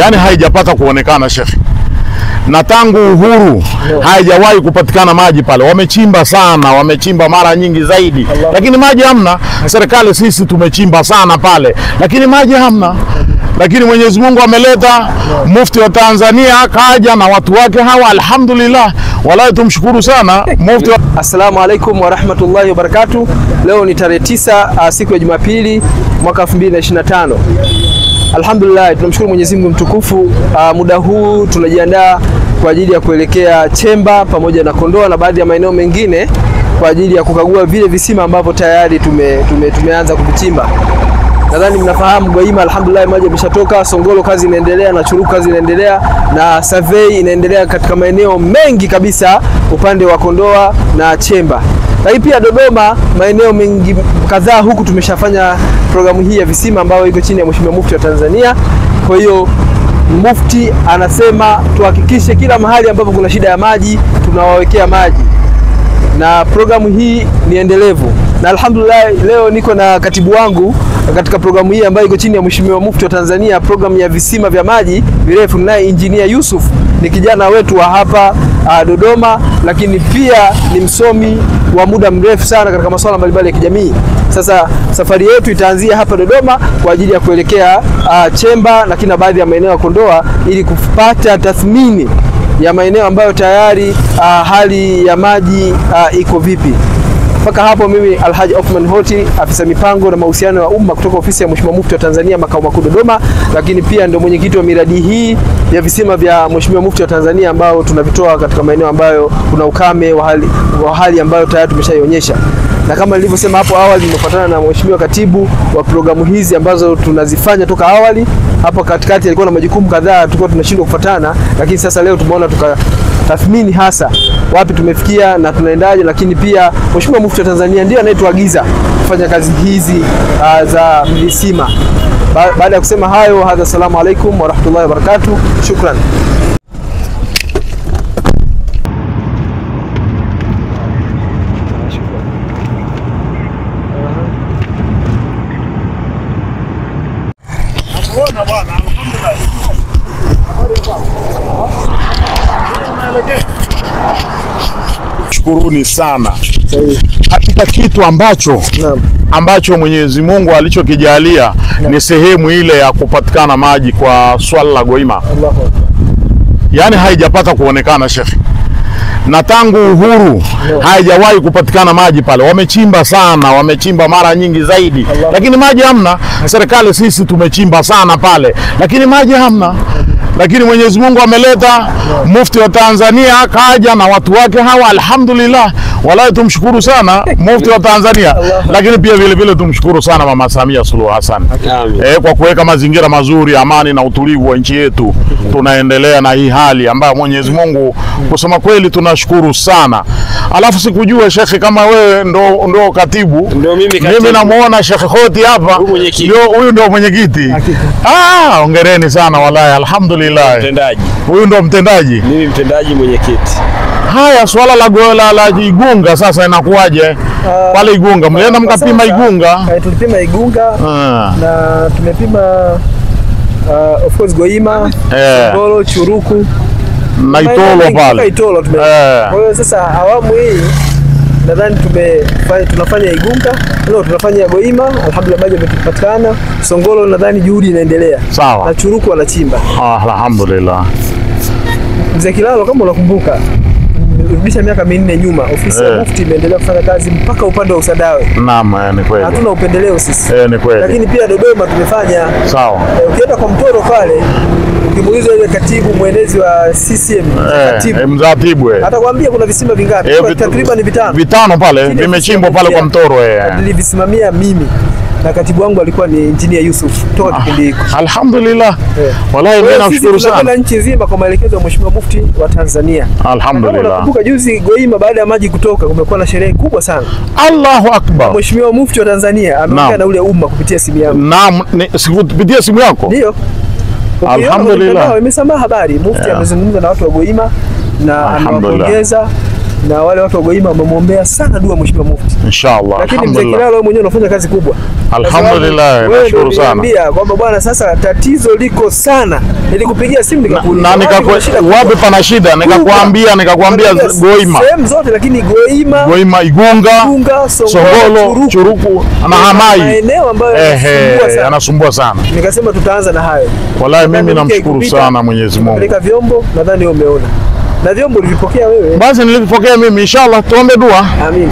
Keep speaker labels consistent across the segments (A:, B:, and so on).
A: Yani haijapata kuonekana shekhi, na tangu uhuru haijawahi kupatikana maji pale. Wamechimba sana, wamechimba mara nyingi zaidi, lakini maji hamna. Serikali sisi tumechimba sana pale, lakini maji hamna. Lakini Mwenyezi Mungu ameleta mufti wa Tanzania kaja na watu wake hawa, alhamdulillah. Wallahi tumshukuru sana mufti.
B: Assalamu alaikum wa rahmatullahi wa barakatuh. Leo ni tarehe 9 siku ya Jumapili mwaka 2025. Alhamdulillah, tunamshukuru Mwenyezi Mungu mtukufu. Muda huu tunajiandaa kwa ajili ya kuelekea Chemba pamoja na Kondoa na baadhi ya maeneo mengine kwa ajili ya kukagua vile visima ambavyo tayari tumeanza kuvichimba. Nadhani mnafahamu Gwaima, alhamdulillah, maji yameshatoka. Songolo kazi inaendelea, na Churuku kazi inaendelea, na survey inaendelea katika maeneo mengi kabisa upande wa Kondoa na Chemba. Lakini pia Dodoma maeneo mengi kadhaa huku tumeshafanya programu hii ya visima ambayo iko chini ya Mheshimiwa Mufti wa Tanzania. Kwa hiyo Mufti anasema tuhakikishe kila mahali ambapo kuna shida ya maji tunawawekea maji, na programu hii ni endelevu. Na alhamdulillah, leo niko na katibu wangu katika programu hii ambayo iko chini ya Mheshimiwa Mufti wa Tanzania, programu ya visima vya maji virefu, naye Engineer Yusuf. Ni kijana wetu wa hapa Dodoma, lakini pia ni msomi wa muda mrefu sana katika masuala mbalimbali ya kijamii. Sasa safari yetu itaanzia hapa Dodoma kwa ajili ya kuelekea Chemba, lakini na baadhi ya maeneo ya Kondoa, ili kupata tathmini ya maeneo ambayo tayari hali ya maji iko vipi. Mpaka hapo mimi Alhaji Othman Hoti, afisa mipango na mahusiano ya umma kutoka ofisi ya Mheshimiwa Mufti wa Tanzania makao makuu Dodoma, lakini pia ndio mwenyekiti wa miradi hii ya visima vya Mheshimiwa Mufti wa Tanzania ambao tunavitoa katika maeneo ambayo kuna ukame wa hali ambayo tayari tumeshaionyesha. Na kama nilivyosema hapo awali, nimefuatana na Mheshimiwa katibu wa programu hizi ambazo tunazifanya toka awali. Hapo katikati alikuwa na majukumu kadhaa tulikuwa tunashindwa kufuatana, lakini sasa leo tumeona tathmini hasa wapi tumefikia na tunaendaje. Lakini pia Mheshimiwa Mufti wa Tanzania ndiye anayetuagiza kufanya kazi hizi za visima. Baada ya kusema hayo, hadha, assalamu alaikum wa rahmatullahi wa barakatuh. Shukran.
A: Shukuruni sana katika kitu ambacho Mwenyezi Mungu alichokijalia ni sehemu ile ya kupatikana maji kwa swala la Gwaima. Yani haijapata kuonekana shekhi, na tangu uhuru haijawahi kupatikana maji pale. Wamechimba sana, wamechimba mara nyingi zaidi, lakini maji hamna. Serikali sisi tumechimba sana pale, lakini maji hamna. Lakini Mwenyezi Mungu ameleta mufti wa Tanzania kaja na watu wake hawa, alhamdulillah. Wallahi tumshukuru sana mufti wa Tanzania. Lakini pia vile vile tumshukuru sana Mama Samia Suluhu Hassan kwa kuweka mazingira mazuri, amani na utulivu wa nchi yetu. Tunaendelea na hii hali ambayo Mwenyezi Mungu, kusema kweli, tunashukuru sana. Alafu sikujua shekhi kama wewe ndo katibu. Mimi namuona Sheikh Hoti hapa, huyu ndo mwenyekiti. Hongereni sana wallahi, alhamdulillah.
C: Mtendaji.
A: Huyu ndo mtendaji.
C: Mimi mtendaji, mwenyekiti.
A: Haya, swala la Igunga sasa inakuwaje? Pale Igunga mlienda mkapima Igunga?
B: Tulipima Igunga na tumepima of course Gwaima, Songolo, Churuku
A: na Itolo pale.
B: Kwa hiyo sasa awamu hii nadhani tunafanya Igunga, tunafanya Gwaima, alhamdulillah maji yamepatikana. Songolo nadhani juhudi inaendelea.
A: Sawa.
B: Na Churuku wanachimba.
A: Alhamdulillah.
B: Mzee Kilalo, kama unakumbuka, rudisha miaka 4 nyuma, ofisi ya Mufti imeendelea kufanya kazi mpaka upande wa Usadawe.
A: Naam, ni kweli.
B: Hatuna upendeleo sisi.
A: Ni kweli.
B: Lakini pia Dodoma tumefanya.
A: Sawa.
B: Ukienda kwa Mtoro pale, ukimuuliza ile katibu mwenezi wa CCM,
A: mzatibu
B: atakwambia kuna visima vingapi? Takriban 5.
A: 5 pale vimechimbwa pale kwa Mtoro.
B: Nilivisimamia mimi na katibu wangu alikuwa ni Engineer Yusuf toka kipindi hiko.
A: Alhamdulillah. Wallahi mimi nashukuru sana.
B: Tunapenda nchi nzima kwa maelekezo ya Mheshimiwa Mufti wa Tanzania.
A: Alhamdulillah.
B: Nakumbuka juzi Gwaima, baada ya maji kutoka, kumekuwa na sherehe kubwa sana.
A: Allahu Akbar.
B: Mheshimiwa Mufti wa Tanzania ameongea na ule umma kupitia simu yangu.
A: Naam, kupitia simu yako?
B: Ndio. Alhamdulillah. Nimesema habari Mufti amezungumza na watu wa Gwaima na amewapongeza na wale watu wa Goima wamemwombea sana dua Mheshimiwa Mufti.
A: Inshallah.
B: Lakini Mzee Kilalo wewe mwenyewe unafanya kazi kubwa.
A: Alhamdulillah, nashukuru sana.
B: Niambia kwamba bwana sasa tatizo liko sana. Nilikupigia simu nikakuuliza.
A: Wapi pana shida? Nikakwambia Goima.
B: Sehemu zote lakini Goima,
A: Igunga, Songolo, Churuku na Hamai.
B: Maeneo ambayo
A: yanasumbua sana.
B: Nikasema tutaanza na hayo.
A: Wallahi mimi namshukuru sana Mwenyezi Mungu.
B: Peleka vyombo nadhani umeona. Na vyombo ulivipokea wewe.
A: Basi nilivipokea mimi, inshallah tuombe dua.
B: Amin.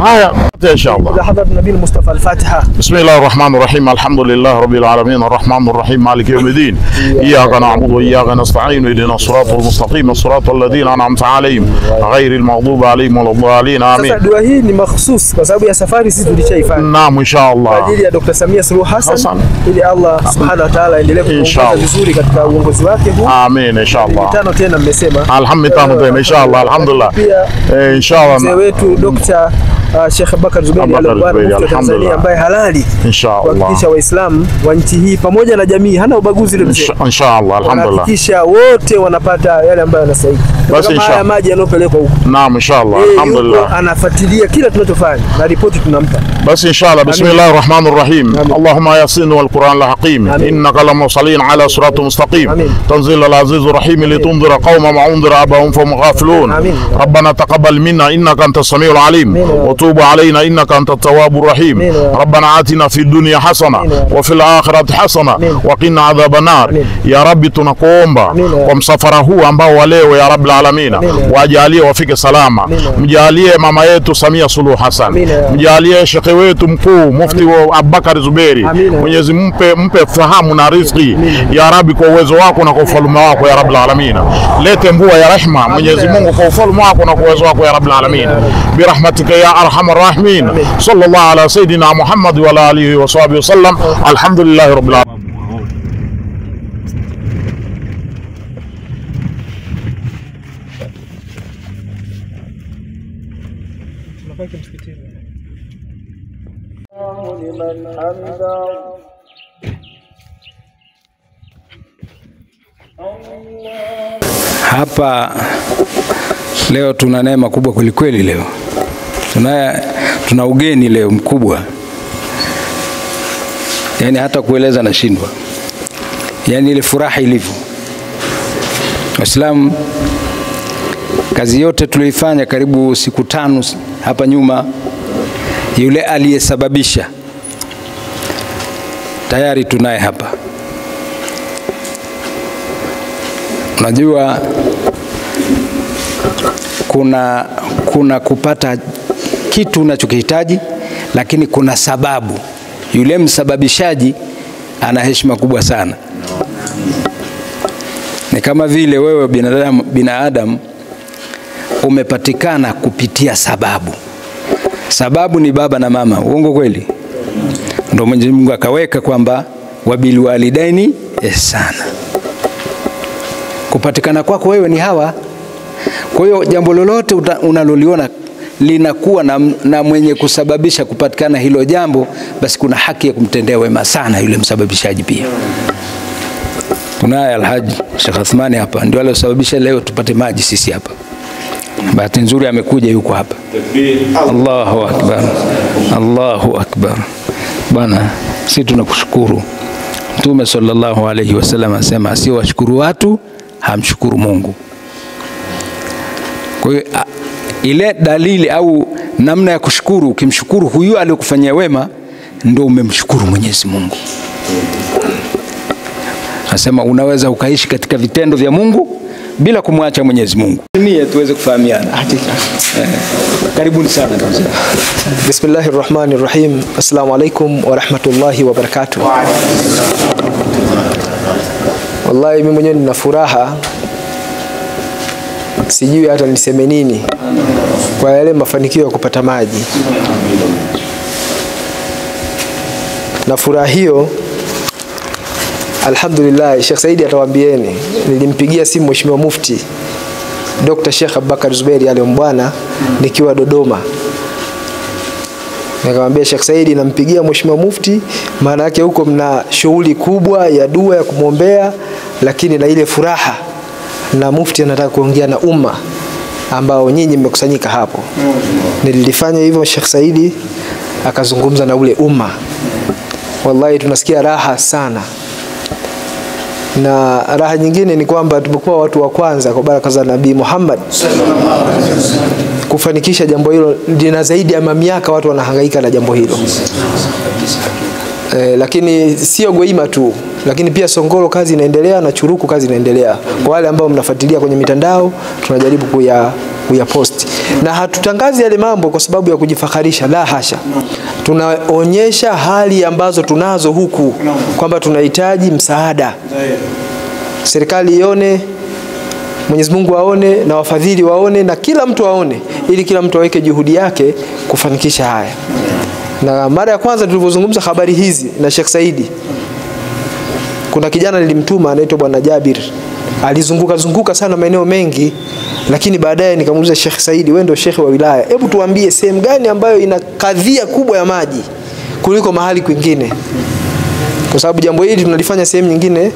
A: هيا ان شاء الله.
B: لحضرة النبي المصطفى الفاتحة.
A: بسم الله الرحمن الرحيم، الحمد لله رب العالمين الرحمن الرحيم مالك يوم الدين، اياك نعبد واياك نستعين اهدنا الصراط المستقيم الصراط الذين انعمت عليهم غير المغضوب عليهم ولا الضالين امين.
B: Sasa dua hii ni mahsusi kwa sababu ya safari sisi tulishaifanya.
A: Naam, inshallah.
B: Kwa ajili ya Dr. Samia Suluhu Hassan ili Allah subhanahu wa ta'ala aendelee kuongoza vizuri katika uongozi wake huu.
A: Amin inshallah.
B: Tano tena mmesema.
A: Alhamdulillah inshallah alhamdulillah. Inshallah.
B: Mzee wetu Dr. Sheikh Bakar Zuberi al Tanzania ambaye halali kuhakikisha Waislamu wa nchi hii pamoja na jamii hana ubaguzi ile mzee.
A: Inshallah alhamdulillah.
B: Kuhakikisha wote wanapata yale ambayo yanastahili. Basi inshallah maji yanopelekwa huko.
A: Naam inshallah alhamdulillah.
B: Anafuatilia kila tunachofanya na ripoti tunampa.
A: Basi inshallah bismillahir rahmanir rahim. Allahumma yasin wal Qur'an al hakim innaka lamursalin ala siratin mustaqim tanzil al azizur rahim litunzira qauman ma unzira abahum fahum ghafilun. Rabbana taqabbal minna innaka antas samiul alim. وتوب علينا إنك أنت التواب الرحيم. ربنا آتنا في الدنيا حسنة وفي الآخرة حسنة وقنا عذاب النار. يا رب tunakuomba kwa msafara huu ambao wa leo ya Rabbil Alamin wajalie wafike salama. Mjalie mama yetu Samia Suluhu Hassan, mjalie shekhe wetu mkuu Mufti Abubakar Zuberi, Mwenyezi mpe fahamu na riziki ya Rabbi kwa uwezo wako na kwa ufalme wako ya Rabbil Alamin. Lete mvua ya rehema Mwenyezi Mungu kwa ufalme wako na kwa uwezo wako ya Rabbil Alamin. Birahmatika ya arhamar rahimin. Sallallahu ala sayidina Muhammad wa ala alihi wa sahbihi wasallam. Alhamdulillahi rabbil alamin.
C: Hapa leo tuna neema kubwa kwelikweli. Leo tuna ugeni leo mkubwa, yani hata kueleza nashindwa, yani ile furaha ilivyo. Waislamu, kazi yote tulioifanya karibu siku 5 hapa nyuma, yule aliyesababisha tayari tunaye hapa. Unajua kuna kupata kitu unachokihitaji, lakini kuna sababu. Yule msababishaji ana heshima kubwa sana. Ni kama vile wewe binadamu umepatikana kupitia sababu. Sababu ni baba na mama. Uongo kweli? Ndio Mwenyezi Mungu akaweka kwamba wabil walidaini ihsana. Kupatikana kwako wewe ni hawa. Kwa hiyo jambo lolote unaloliona linakuwa na mwenye kusababisha kupatikana hilo jambo, basi kuna haki ya kumtendea wema sana yule msababishaji pia. Tunaye Alhaji Sheikh Athmani hapa, ndio aliyosababisha leo tupate maji sisi hapa. Bahati nzuri amekuja, yuko hapa. Allahu akbar, Allahu akbar. Bwana, sisi tunakushukuru. Mtume sallallahu alayhi wasallam asema sio washukuru watu hamshukuru Mungu. Kwa hiyo ile dalili au namna ya kushukuru, ukimshukuru huyu aliyokufanyia wema ndio umemshukuru Mwenyezi Mungu. Nasema unaweza ukaishi katika vitendo vya Mungu bila kumwacha Mwenyezi Mungu. Nia tuweze kufahamiana. Karibuni sana.
B: Bismillahir Rahmanir Rahim. Assalamu alaikum wa rahmatullahi wa barakatuh. Wallahi mimi mwenyewe nina furaha, sijui hata niseme nini kwa yale mafanikio ya kupata maji. Na furaha hiyo alhamdulillah, Sheikh Saidi atawaambieni, nilimpigia simu Mheshimiwa Mufti Dr. Sheikh Abubakar Zuberi aliyombwana nikiwa Dodoma. Nikamwambia Sheikh Saidi, nampigia Mheshimiwa Mufti, maana yake huko mna shughuli kubwa ya dua ya kumwombea, lakini na ile furaha, na Mufti anataka kuongea na umma. ambao nyinyi mmekusanyika hapo. Nilifanya hivyo, Sheikh Saidi akazungumza na ule umma. Wallahi tunasikia raha sana. Na raha nyingine ni kwamba tumekuwa watu wa kwanza kwa baraka za Nabii Muhammad kufanikisha jambo hilo. Lina zaidi ya miaka watu wanahangaika na jambo hilo. Lakini sio Goima tu, lakini pia Songolo kazi inaendelea na Churuku kazi inaendelea. Kwa wale ambao mnafuatilia kwenye mitandao, tunajaribu kuyaposti. Na hatutangazi yale mambo kwa sababu ya kujifakharisha, la hasha. Tunaonyesha hali ambazo tunazo huku kwamba tunahitaji msaada. Serikali ione, Mwenyezi Mungu aone, na wafadhili waone, na kila mtu aone, ili kila mtu aweke juhudi yake kufanikisha haya. Na mara ya kwanza tulipozungumza habari hizi na Sheikh Saidi, kuna kijana nilimtuma anaitwa Bwana Jabir. Alizunguka sana maeneo mengi, lakini baadaye nikamuuliza Sheikh Saidi, wewe ndio Sheikh wa wilaya, hebu tuambie sehemu gani ambayo ina kadhia kubwa ya maji kuliko mahali kwingine? Kwa sababu jambo hili tunalifanya sehemu nyingine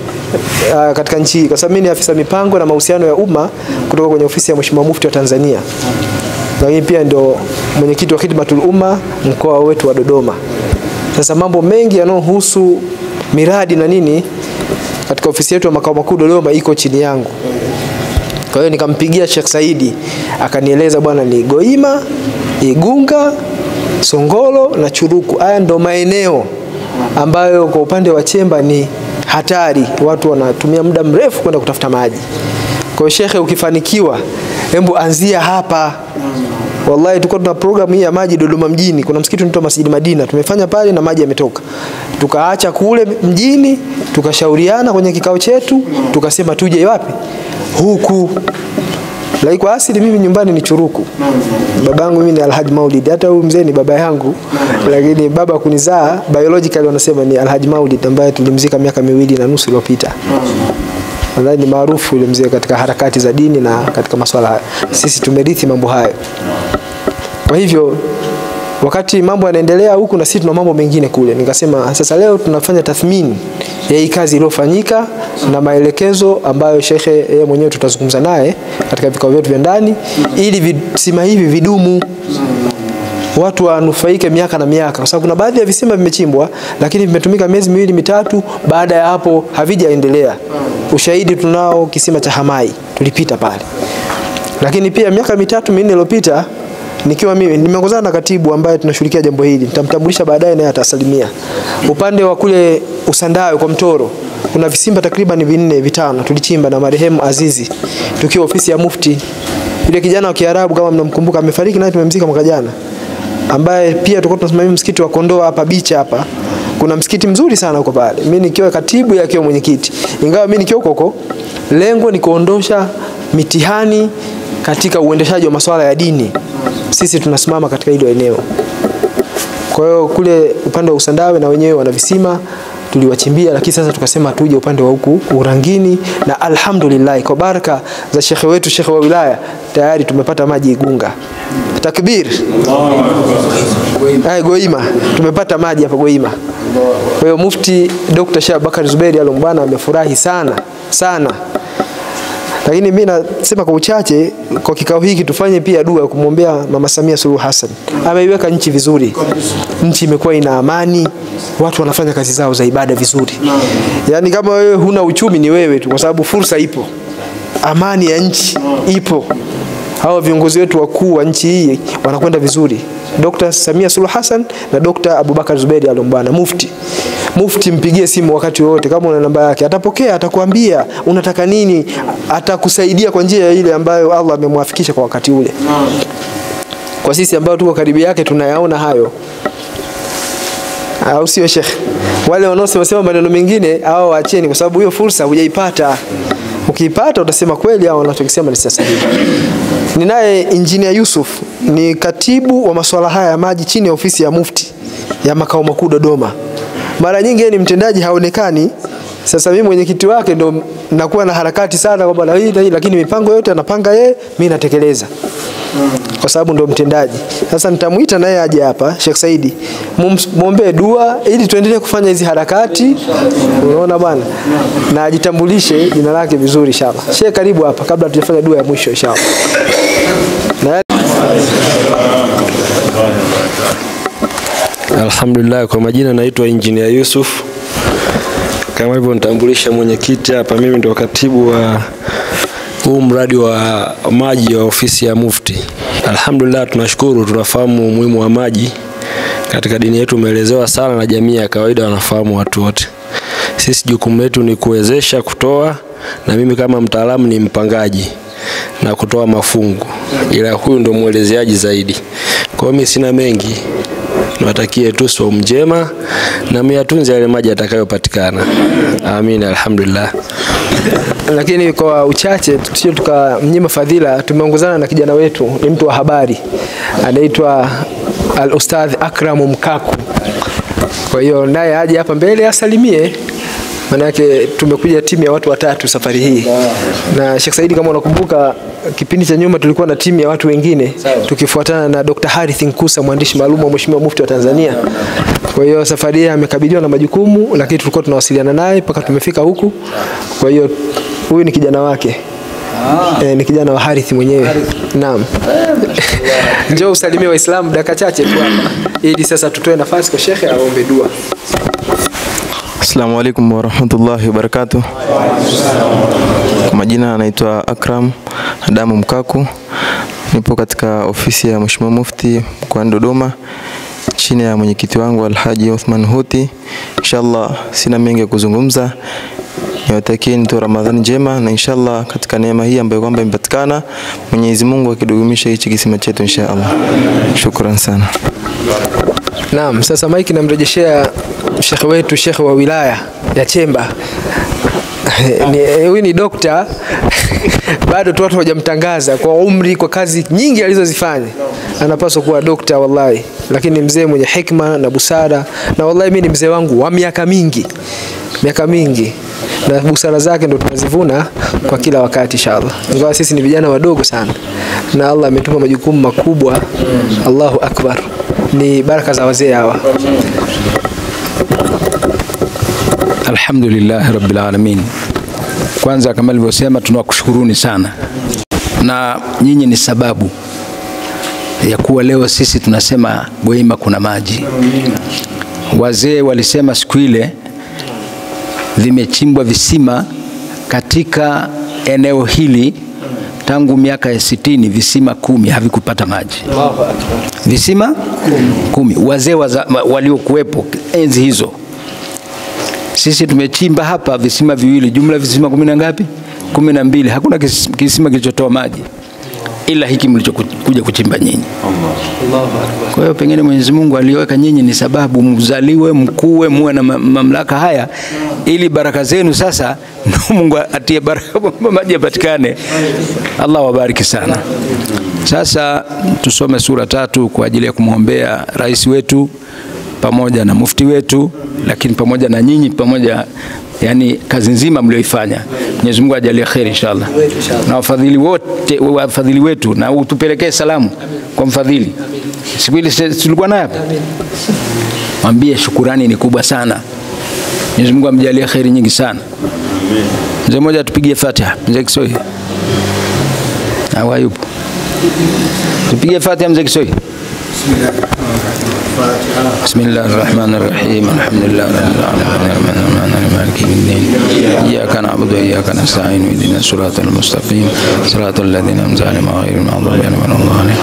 B: katika nchi hii. Kwa sababu mimi ni afisa mipango na mahusiano ya umma kutoka kwenye ofisi ya Mheshimiwa Mufti wa Tanzania. Na mimi pia ndio mwenyekiti wa Khidmatul Umma mkoa wetu wa Dodoma. Sasa mambo mengi yanayohusu miradi na nini katika ofisi yetu ya makao makuu Dodoma iko chini yangu. Kwa hiyo nikampigia Sheikh Saidi, akanieleza bwana, ni Goima, Igunga, Songolo na Churuku. Haya ndo maeneo ambayo kwa upande wa Chemba ni hatari, watu wanatumia muda mrefu kwenda kutafuta maji. Kwa hiyo Sheikh, ukifanikiwa hebu anzia hapa. Wallahi tulikuwa tuna program hii ya maji Dodoma mjini. Kuna msikiti unaitwa Masjid Madina. Tumefanya pale na maji yametoka. Tukaacha kule mjini, tukashauriana kwenye kikao chetu, tukasema tuje wapi? Huku. Lakini kwa asili mimi nyumbani ni Churuku. Babangu mimi ni Alhaji Maulid. Hata huyu mzee ni baba yangu. Lakini baba kunizaa biologically wanasema ni Alhaji Maulid ambaye tulimzika miaka 2.5 iliyopita. Nadhani ni maarufu yule mzee katika harakati za dini na katika masuala haya. Sisi tumerithi mambo hayo. Kwa hivyo wakati mambo yanaendelea huku na sisi tuna mambo mengine kule, nikasema sasa leo tunafanya tathmini ya hii kazi iliyofanyika na maelekezo ambayo Sheikh yeye mwenyewe tutazungumza naye katika vikao vyetu vya ndani, ili visima hivi vidumu, watu wanufaike miaka na miaka. Kwa sababu kuna baadhi ya visima vimechimbwa lakini vimetumika miezi 2-3, baada ya hapo havijaendelea. Ushahidi tunao, kisima cha Hamai tulipita pale. Lakini pia miaka 3-4 iliyopita nikiwa mimi nimeongozana na katibu ambaye tunashirikia jambo hili, nitamtambulisha baadaye naye atasalimia. Upande wa kule Usandawe kwa Mtoro kuna visimba takriban 4-5 tulichimba na marehemu Azizi tukiwa ofisi ya Mufti. Yule kijana wa Kiarabu kama mnamkumbuka amefariki, naye tumemzika mwaka jana, ambaye pia tulikuwa tunasimamia msikiti wa Kondoa hapa Bicha hapa. Kuna msikiti mzuri sana huko pale. Mimi nikiwa katibu yake mwenyekiti. Ingawa mimi nikiwa huko, lengo ni kuondosha mitihani katika uendeshaji wa masuala ya dini. Sisi tunasimama katika hilo eneo. Kwa hiyo kule upande wa Usandawe na wenyewe wana visima tuliwachimbia, lakini sasa tukasema tuje upande wa huku Urangini, na alhamdulillah kwa baraka za shekhe wetu, shekhe wa wilaya, tayari tumepata maji Igunga. Takbir. Goima tumepata maji hapa Goima. Kwa hiyo Mufti Dr. Sheikh Bakari Zuberi Alombana amefurahi sana. Lakini mimi nasema kwa uchache, kwa kikao hiki tufanye pia dua ya kumwombea Mama Samia Suluhu Hassan. Ameiweka nchi vizuri. Nchi imekuwa ina amani, watu wanafanya kazi zao za ibada vizuri. Yaani kama wewe huna uchumi ni wewe tu, kwa sababu fursa ipo. Amani ya nchi ipo. Hao viongozi wetu wakuu wa nchi hii wanakwenda vizuri. Dr. Samia Suluhu Hassan na Dr. Abubakar Zuberi Alombana, Mufti mpigie simu wakati wote, kama una namba yake atapokea, atakwambia unataka nini, atakusaidia kwa njia ile ambayo Allah amemwafikisha kwa wakati ule. Kwa sisi ambao tuko karibu yake tunayaona hayo. Au sio Sheikh? Wale wanaosema maneno mengine hao waacheni, kwa sababu hiyo fursa hujaipata. Ukiipata utasema kweli hao wanachokisema ni sahihi. Ninaye Engineer Yusuf, ni katibu wa masuala haya ya maji chini ya ofisi ya Mufti ya makao makuu Dodoma. Mara nyingi yeye ni mtendaji, haonekani. Sasa mimi mwenyekiti wake ndo nakuwa na harakati sana kwamba na hii, lakini mipango yote anapanga yeye, mimi natekeleza. Kwa sababu ndo mtendaji. Sasa nitamuita naye aje hapa, Sheikh Saidi. Muombe dua ili tuendelee kufanya hizi harakati. Unaona bwana? Na ajitambulishe jina lake vizuri inshallah. Sheikh karibu hapa kabla tujafanya dua ya mwisho inshallah.
D: Alhamdulillah, kwa majina naitwa Engineer Yusuf. Kama hivyo nitambulisha mwenyekiti hapa, mimi ndo katibu wa huu mradi wa maji wa ofisi ya Mufti. Alhamdulillah, tunashukuru, tunafahamu umuhimu wa maji. Katika dini yetu umeelezewa sana na jamii ya kawaida wanafahamu watu wote. Sisi jukumu letu ni kuwezesha kutoa, na mimi kama mtaalamu ni mpangaji na kutoa mafungu. Ila huyu ndo muelezeaji zaidi. Kwa mimi sina mengi. Nawatakie tu saumu njema na myatunze yale maji yatakayopatikana. Amin, alhamdulillah.
B: Lakini kwa uchache tusije tukamnyima fadhila, tumeongozana na kijana wetu, ni mtu wa habari. Anaitwa Al-Ustadh Akram Mkaku. Kwa hiyo naye aje hapa mbele asalimie. Maana yake tumekuja timu ya watu watatu safari hii. Na Sheikh Saidi, kama unakumbuka kipindi cha nyuma tulikuwa na timu ya watu wengine tukifuatana na Dr. Harith Nkusa, mwandishi maalum wa Mheshimiwa Mufti wa Tanzania. Kwa hiyo safari hii amekabidhiwa na majukumu, lakini tulikuwa tunawasiliana naye mpaka tumefika huku. Kwa hiyo huyu ni kijana wake. Ni kijana wa Harith mwenyewe. Naam. Njoo usalimie Waislamu dakika chache tu hapa ili sasa tutoe nafasi kwa Sheikh aombe dua.
E: Assalamu alaikum warahmatullahi wabarakatuh. Kwa majina anaitwa Akram Adamu Mkaku. Nipo katika ofisi ya Mheshimiwa Mufti mkoani Dodoma chini ya mwenyekiti wangu Alhaji Uthman Huti. Inshallah sina mengi ya kuzungumza. Niwatakieni tu Ramadhani njema, na inshallah katika neema hii ambayo kwamba imepatikana Mwenyezi Mungu akidumisha hichi kisima chetu inshallah. Shukran sana.
B: Naam, sasa maiki namrejeshea Sheikh wetu, Sheikh wa wilaya ya Chemba. Huyu ni dokta bado tu watu hawajamtangaza kwa umri, kwa kazi nyingi alizozifanya. Anapaswa kuwa dokta wallahi, lakini mzee mwenye hikma na busara, na wallahi mimi ni mzee wangu wa miaka mingi. Na busara zake ndo tunazivuna kwa kila wakati inshallah. Ingawa sisi ni vijana wadogo sana na Allah ametupa majukumu makubwa. Allahu akbar. Ni baraka za wazee hawa.
C: Alhamdulillah rabbil alamin. Kwanza kama nilivyosema, tunakushukuruni sana, na nyinyi ni sababu ya kuwa leo sisi tunasema Goima kuna maji. Wazee walisema siku ile vimechimbwa visima katika eneo hili tangu miaka ya 60, visima 10 havikupata maji. Visima 10 wazee waliokuwepo enzi hizo. Sisi tumechimba hapa visima viwili, jumla visima 10 na ngapi? 12. Hakuna kisima kilichotoa maji ila hiki mlichokuja kuchimba nyinyi. Kwa hiyo pengine Mwenyezi Mungu aliweka nyinyi ni sababu mzaliwe, mkue, muwe na mamlaka haya, ili baraka zenu sasa Mungu atie baraka maji yapatikane. Allah wabariki sana. Sasa tusome sura 3 kwa ajili ya kumwombea rais wetu pamoja na mufti wetu, lakini pamoja na nyinyi, pamoja yani kazi nzima mlioifanya. Mwenyezi Mungu ajalie khair inshallah. Na wafadhili wote, wafadhili wetu, na utupelekee salamu kwa mfadhili. Siku ile tulikuwa naye hapa. Mwambie shukrani ni kubwa sana. Mwenyezi Mungu amjalie khair nyingi sana. Mzee mmoja tupigie Fatiha. Mzee Kisoi. Awayupo. Tupigie Fatiha mzee Kisoi. بسم الله الرحمن الرحيم الحمد لله رب العالمين مالك يوم الدين إياك نعبد وإياك نستعين اهدنا الصراط المستقيم صراط الذين أنعمت عليهم غير المغضوب عليهم ولا الضالين.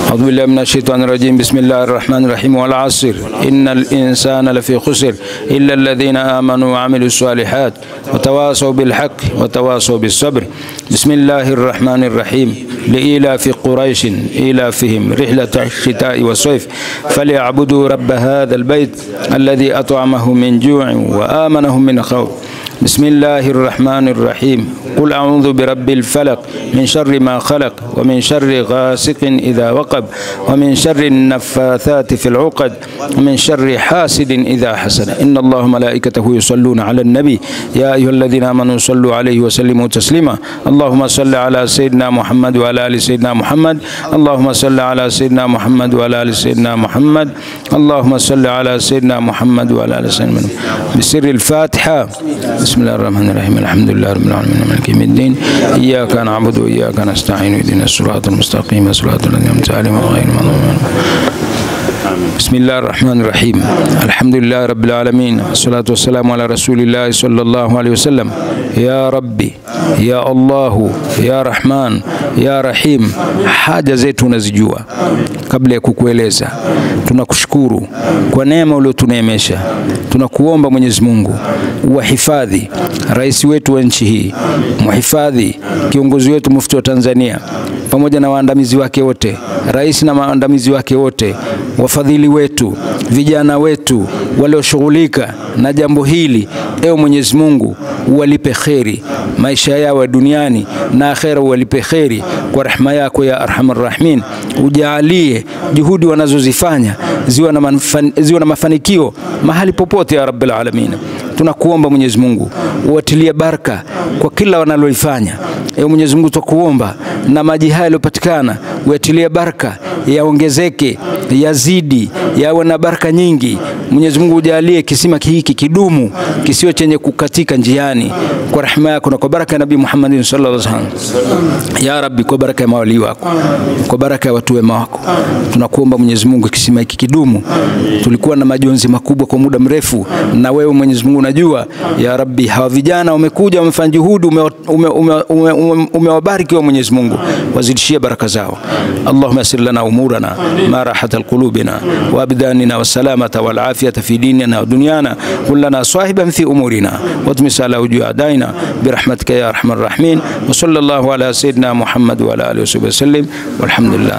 C: أعوذ بالله من الشيطان الرجيم. بسم الله الرحمن الرحيم. والعصر إن الإنسان لفي خسر إلا الذين آمنوا وعملوا الصالحات وتواصوا بالحق وتواصوا بالصبر. بسم الله الرحمن الرحيم. لإيلاف قريش إيلافهم رحلة الشتاء والصيف فليعبدوا رب هذا البيت الذي أطعمهم من جوع وآمنهم من خوف. بسم الله الرحمن الرحيم. قل أعوذ برب الفلق من شر ما خلق ومن شر غاسق إذا وقب ومن شر النفاثات في العقد ومن شر حاسد إذا حسد. إن الله ملائكته يصلون على النبي يا أيها الذين آمنوا صلوا عليه وسلموا تسليما. اللهم صل على سيدنا محمد وعلى آل سيدنا محمد. اللهم صل على سيدنا محمد وعلى آل سيدنا محمد. اللهم صل على سيدنا محمد وعلى آل سيدنا محمد. بسر الفاتحة. بسم Bismillahir Rahmanir Rahim. Alhamdulillahi Rabbil Alamin. Maliki yawmiddin. Iyyaka na'budu wa iyyaka nasta'in. Ihdinas siratal mustaqim. Siratal ladzina an'amta 'alaihim ghayril maghdubi 'alaihim. Bismillahir Rahmanir Rahim. Alhamdulillahi Rabbil Alamin. Wassalatu wassalamu ala Rasulillahi sallallahu alaihi wasallam. Ya Rabbi, ya Allahu, ya Rahman, ya Rahim. Haja zetu unazijua. Kabla ya kukueleza, tunakushukuru kwa neema uliotuneemesha. Tunakuomba Mwenyezi Mungu uwahifadhi rais wetu wa nchi hii, muhifadhi kiongozi wetu mufti wa Tanzania pamoja na waandamizi wake wote, rais na waandamizi wake wote, wafadhili wetu, vijana wetu walioshughulika na jambo hili. Ewe Mwenyezi Mungu uwalipe kheri maisha yao duniani na akhera, uwalipe kheri kwa rehema yako ya Arhamar Rahimin. Ujalie juhudi wanazozifanya ziwe na mafanikio mahali popote ya Rabbil Alamin. Tunakuomba Mwenyezi Mungu uwatilie baraka kwa kila wanalolifanya. Ewe Mwenyezi Mungu tukuomba na maji haya yaliyopatikana uyatilie baraka, yaongezeke, yazidi, yawe na baraka nyingi. Mwenyezi Mungu ujalie kisima hiki kidumu, kisiwe chenye kukatika njiani, kwa rehema yako na kwa baraka ya Nabii Muhammad sallallahu alaihi wasallam. Ya Rabbi, kwa baraka ya mawali wako, kwa baraka ya watu wema wako, tunakuomba Mwenyezi Mungu kisima hiki kidumu. Tulikuwa na majonzi makubwa kwa muda mrefu, na wewe Mwenyezi Mungu unajua. Ya Rabbi, hawa vijana wamekuja, wamefanya juhudi, umewabariki wa Mwenyezi Mungu, wazidishie baraka zao. Allahumma yassir lana umurana ma rahat alqulubina wa abdanina wa salamata wal afiyata fi dinina wa dunyana kullana sahiban fi umurina wa tmisala wujudaina birahmatika ya arhamar rahimin. Wa sallallahu ala sayyidina Muhammad wa ala alihi wa sallam walhamdulillah.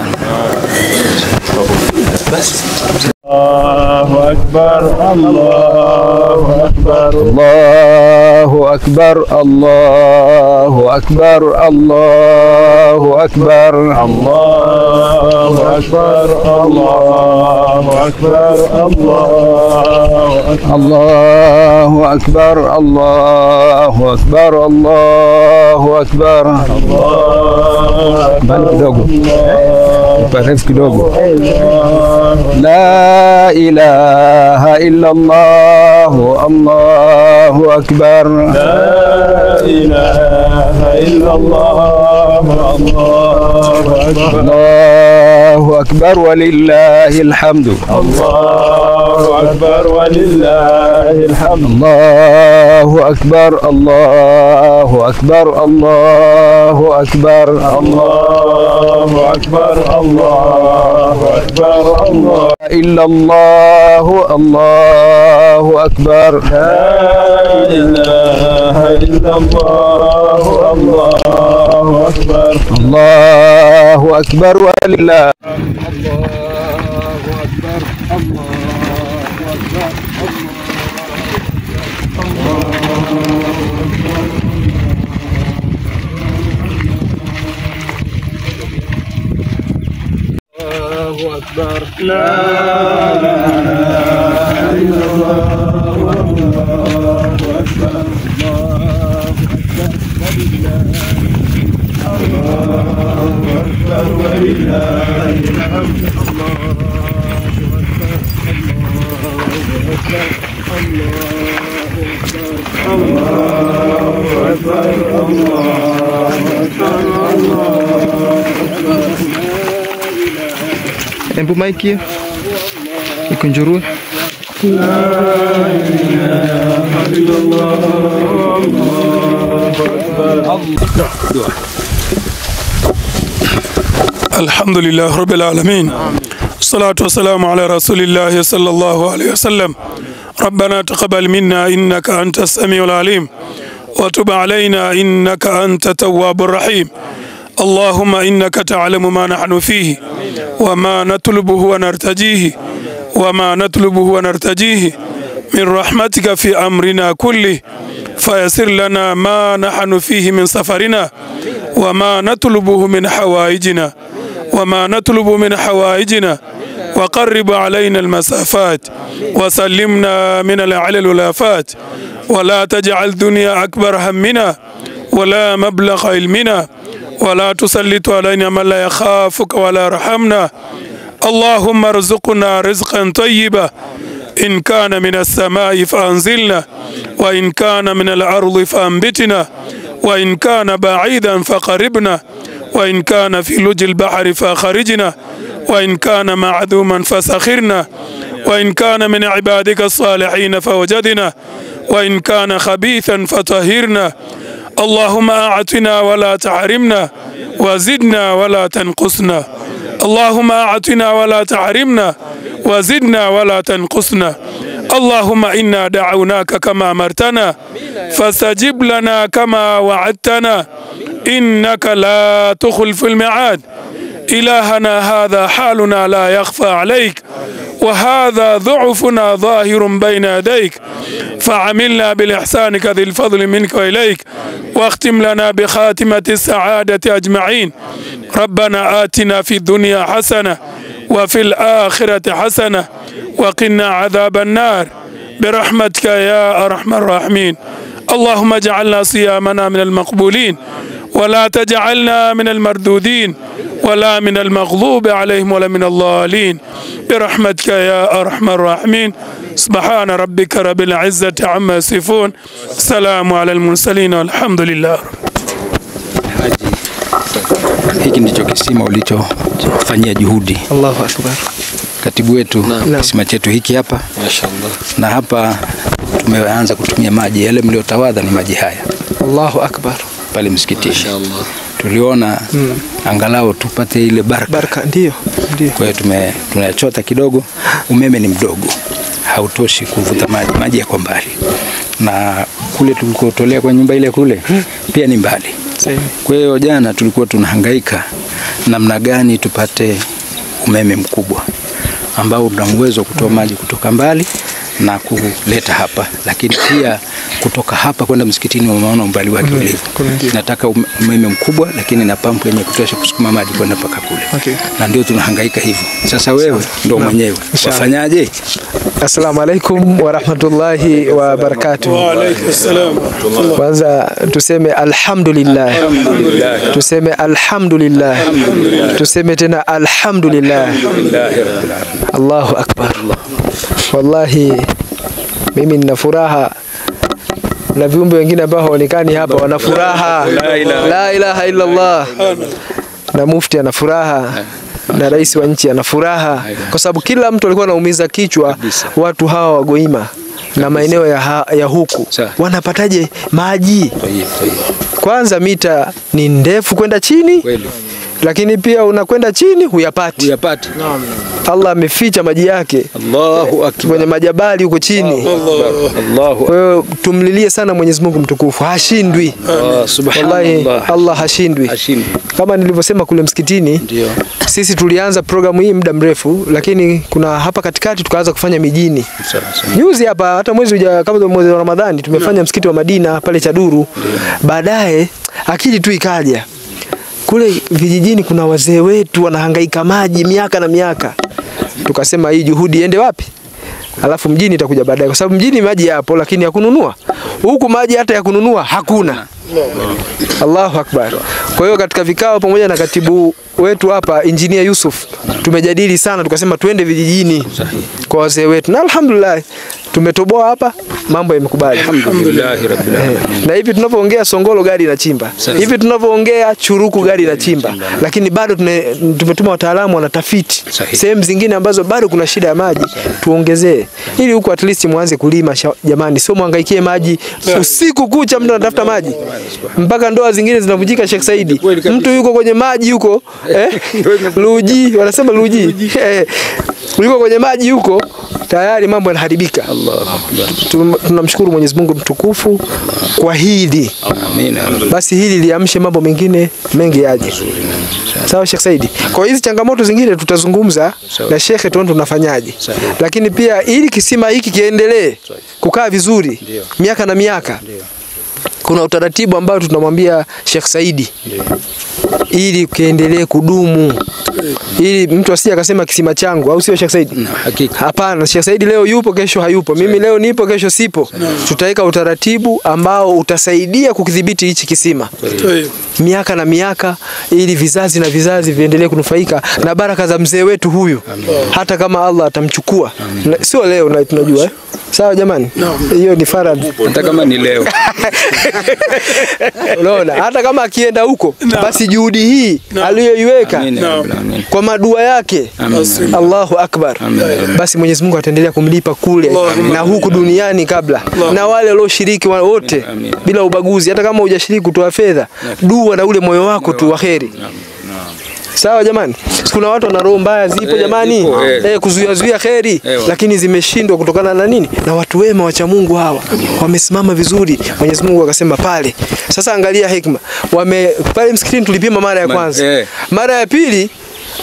A: الله أكبر الله أكبر
C: الله أكبر الله أكبر الله أكبر
A: الله أكبر الله أكبر
C: الله أكبر الله أكبر الله أكبر لا إله إلا الله الله أكبر
A: لا إله إلا الله الله أكبر
C: الله أكبر ولله الحمد
A: الله أكبر ولله الحمد
C: الله أكبر الله أكبر الله أكبر
A: الله أكبر الله أكبر الله
C: إلا الله الله أكبر
A: لا إله إلا الله الله أكبر
C: الله أكبر ولله الله أكبر
A: لا إله إلا الله الله أكبر الله أكبر ولله الحمد الله أكبر
E: Tempo mic ikunjurue.
F: الحمد لله رب العالمين. الصلاة والسلام على رسول الله صلى الله عليه وسلم. ربنا تقبل منا إنك أنت السميع العليم وتب علينا إنك أنت التواب الرحيم. اللهم إنك تعلم ما نحن فيه وما نطلبه ونرتجيه من رحمتك في أمرنا كله، فيسر لنا ما نحن فيه من سفرنا وما نطلبه من حوائجنا وقرب علينا المسافات وسلمنا من العلل والآفات، ولا تجعل الدنيا أكبر همنا ولا مبلغ علمنا ولا تسلط علينا من لا يخافك ولا رحمنا. اللهم ارزقنا رزقا طيبا إن كان من السماء فأنزلنا وإن كان من الأرض فأنبتنا وإن كان بعيدا فقربنا وإن كان في لج البحر فأخرجنا وإن كان معدوما فسخرنا وإن كان من عبادك الصالحين فوجدنا وإن كان خبيثا فطهرنا اللهم أعطنا ولا تحرمنا وزدنا ولا تنقصنا اللهم أعطنا ولا تحرمنا وزدنا ولا تنقصنا اللهم إنا دعوناك كما أمرتنا فاستجب لنا كما وعدتنا إنك لا تخلف الميعاد إلهنا هذا حالنا لا يخفى عليك وهذا ضعفنا ظاهر بين يديك فعملنا بالإحسان ذي الفضل منك وإليك واختم لنا بخاتمة السعادة أجمعين ربنا آتنا في الدنيا حسنة وفي الآخرة حسنة وقنا عذاب النار برحمتك يا أرحم الراحمين اللهم اجعلنا صيامنا من المقبولين ولا تجعلنا من المردودين ولا من المغضوب عليهم ولا من الضالين برحمتك يا أرحم الراحمين سبحان ربك رب العزة عما يصفون سلام على المرسلين والحمد لله.
C: Hiki ndicho kisima ulichofanyia juhudi.
B: Allahu Akbar.
C: Katibu wetu, kisima chetu hiki hapa.
D: Mashaallah.
C: Na hapa tumeanza kutumia maji yale mliotawadha ni maji haya.
B: Allahu Akbar.
C: Pale msikitini.
D: Mashaallah.
C: Tuliona angalau tupate ile baraka.
B: Baraka ndio.
C: Kwa hiyo tunayachota kidogo, umeme ni mdogo. Hautoshi kuvuta maji yako mbali. Na kule tulikotolea kwa nyumba ile kule pia ni mbali. Kwa hiyo jana tulikuwa tunahangaika namna gani tupate umeme mkubwa ambao una uwezo kutoa maji kutoka mbali na kuleta hapa, lakini pia kutoka hapa kwenda msikitini unaona umbali wake ulivyo. Nataka umeme mkubwa lakini na pampu yenye kutosha kusukuma maji kwenda mpaka kule. Na ndio tunahangaika hivyo. Sasa wewe ndio mwenyewe wafanyaje?
B: Assalamu alaikum wa rahmatullahi wa barakatuh.
F: Wa alaikum salam.
B: Kwanza tuseme alhamdulillah. Tuseme alhamdulillah. Tuseme tena alhamdulillah. Allahu Akbar. Wallahi mimi nina furaha na viumbe wengine ambao haonekani hapa wana furaha. La ilaha illa Allah. Na mufti ana furaha na rais wa nchi ana furaha kwa sababu kila mtu alikuwa anaumiza kichwa watu hawa wagoima na maeneo ya huku wanapataje maji. Kwanza mita ni ndefu kwenda chini lakini pia unakwenda chini huyapati. Allah ameficha maji yake.
C: Allahu Akbar.
B: Kwenye majabali huko chini.
C: Allahu.
B: Kwa hiyo tumlilie sana Mwenyezi Mungu mtukufu. Hashindwi.
C: Subhanallah.
B: Allah hashindwi. Kama nilivyosema kule msikitini, sisi tulianza programu hii muda mrefu lakini kuna hapa katikati tukaanza kufanya mijini. Juzi hapa hata kama mwezi wa Ramadhani tumefanya msikiti wa Madina pale Chaduru. Baadaye akili tu ikaja. Kule vijijini kuna wazee wetu wanahangaika maji miaka na miaka. Tukasema hii juhudi iende wapi? Alafu mjini itakuja baadaye kwa sababu mjini maji yapo lakini ya kununua. Huku maji hata ya kununua hakuna. Allahu Akbar. Kwa hiyo katika vikao pamoja na katibu wetu hapa Engineer Yusuf tumejadili sana tukasema tuende vijijini kwa wazee wetu. Na alhamdulillah tumetoboa hapa mambo yamekubali.
C: Alhamdulillah rabbil alamin.
B: Na hivi tunavyoongea Songolo gari inachimba. Hivi tunavyoongea Churuku gari inachimba. Lakini bado tumetuma wataalamu wanatafiti sehemu zingine ambazo bado kuna shida ya maji tuongezee. Ili huko at least muanze kulima jamani, sio muhangaikie maji usiku kucha mtu anatafuta maji. Mpaka ndoa zingine zinavunjika Sheikh Saidi. Mtu yuko kwenye maji huko Luji, wanasema Luji. Yuko kwenye maji huko tayari mambo yanaharibika. Tunamshukuru Mwenyezi Mungu mtukufu kwa hili.
C: Amina.
B: Basi hili liamshe mambo mengine mengi yaje. Sawa Sheikh Saidi. Kwa hizi changamoto zingine tutazungumza na Sheikh tuone tunafanyaje. Lakini pia ili kisima hiki kiendelee kukaa vizuri miaka na miaka. Kuna utaratibu ambao tunamwambia Sheikh Saidi ili kiendelee kudumu, ili mtu asije akasema kisima changu, au sio Sheikh Saidi?
C: Hakika.
B: Hapana, Sheikh Saidi leo yupo kesho hayupo, mimi leo nipo kesho sipo. Tutaweka utaratibu ambao utasaidia kukidhibiti hichi kisima. miaka na miaka, ili vizazi na vizazi viendelee kunufaika na baraka za mzee wetu huyu. Hata kama Allah atamchukua, sio leo na tunajua sawa jamani, hiyo ni faradhi,
C: hata kama ni leo.
B: Unaona, hata kama akienda huko, basi juhudi hii aliyoiweka kwa madua yake, Allahu Akbar, basi Mwenyezi Mungu ataendelea kumlipa kule na huku duniani kabla, na wale walioshiriki wote bila ubaguzi. Hata kama hujashiriki kutoa fedha, dua na ule moyo wako tu wa kheri. Sawa jamani, kuna watu wana roho mbaya zipo jamani, kuzuia kheri, lakini zimeshindwa kutokana na nini? Na watu wema wacha Mungu hawa wamesimama vizuri. Mwenyezi Mungu akasema pale. Sasa angalia hikma, pale msikitini tulipima mara ya kwanza, mara ya pili